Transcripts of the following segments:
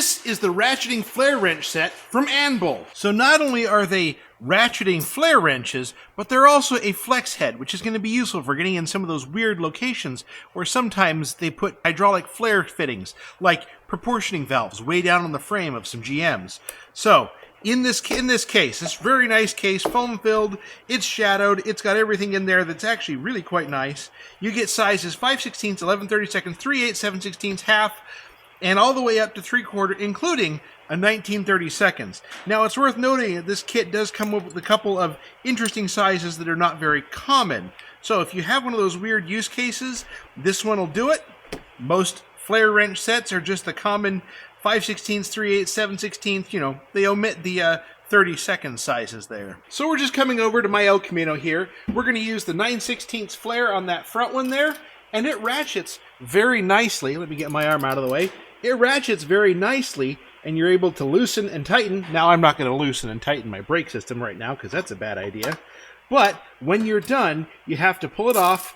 This is the ratcheting flare wrench set from Anbol. So not only are they ratcheting flare wrenches, but they're also a flex head, which is going to be useful for getting in some of those weird locations where sometimes they put hydraulic flare fittings, like proportioning valves way down on the frame of some GMs. So in this case, this very nice case, foam filled, it's shadowed, it's got everything in there that's actually really quite nice. You get sizes 5/16, 11/32, 3/8, 7/16, half, and all the way up to 3/4, including a 19/32. Now, it's worth noting that this kit does come with a couple of interesting sizes that are not very common. So if you have one of those weird use cases, this one will do it. Most flare wrench sets are just the common 5/16, 3/8, 7/16. You know, they omit the 30-second sizes there. So we're just coming over to my El Camino here. We're going to use the 9/16 flare on that front one there, and it ratchets very nicely. Let me get my arm out of the way. It ratchets very nicely, and you're able to loosen and tighten. Now, I'm not going to loosen and tighten my brake system right now because that's a bad idea. But when you're done, you have to pull it off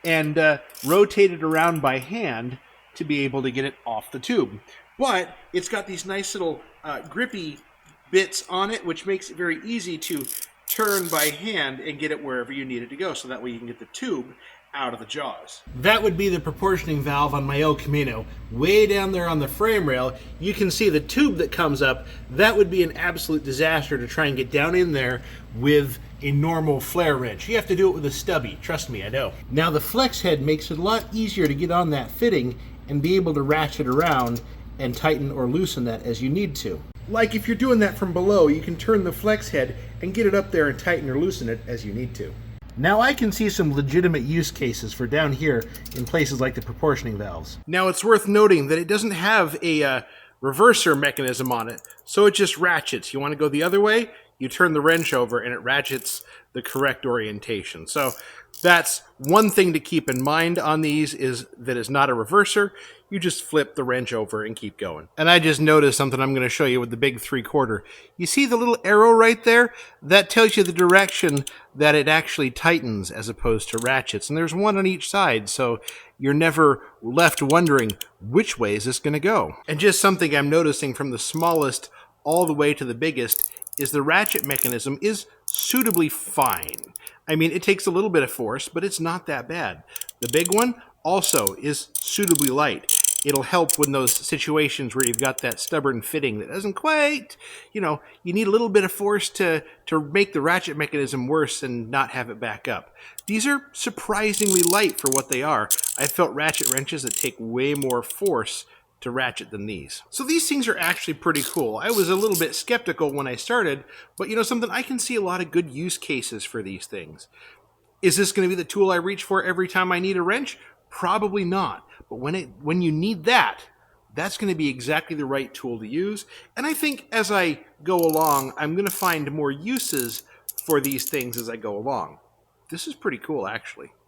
and rotate it around by hand to be able to get it off the tube. But it's got these nice little grippy bits on it, which makes it very easy to turn by hand and get it wherever you need it to go, so that way you can get the tube out of the jaws. That would be the proportioning valve on my El Camino. Way down there on the frame rail, you can see the tube that comes up. That would be an absolute disaster to try and get down in there with a normal flare wrench. You have to do it with a stubby, trust me, I know. Now the flex head makes it a lot easier to get on that fitting and be able to ratchet around and tighten or loosen that as you need to. Like if you're doing that from below, you can turn the flex head and get it up there and tighten or loosen it as you need to. Now I can see some legitimate use cases for down here in places like the proportioning valves. Now it's worth noting that it doesn't have a reverser mechanism on it, so it just ratchets. You want to go the other way, you turn the wrench over and it ratchets the correct orientation. So that's one thing to keep in mind on these, is that it's not a reverser. You just flip the wrench over and keep going. And I just noticed something I'm going to show you with the big 3/4. You see the little arrow right there? That tells you the direction that it actually tightens as opposed to ratchets. And there's one on each side, so you're never left wondering which way is this going to go. And just something I'm noticing from the smallest all the way to the biggest is the ratchet mechanism is suitably fine. I mean, it takes a little bit of force, but it's not that bad. The big one also is suitably light. It'll help in those situations where you've got that stubborn fitting that doesn't quite, you need a little bit of force to make the ratchet mechanism worse and not have it back up. These are surprisingly light for what they are. I've felt ratchet wrenches that take way more force to ratchet than these. So these things are actually pretty cool. I was a little bit skeptical when I started, but something, I can see a lot of good use cases for these things. Is this going to be the tool I reach for every time I need a wrench? Probably not. But when you need that, that's going to be exactly the right tool to use. And I think as I go along, I'm going to find more uses for these things as I go along. This is pretty cool, actually.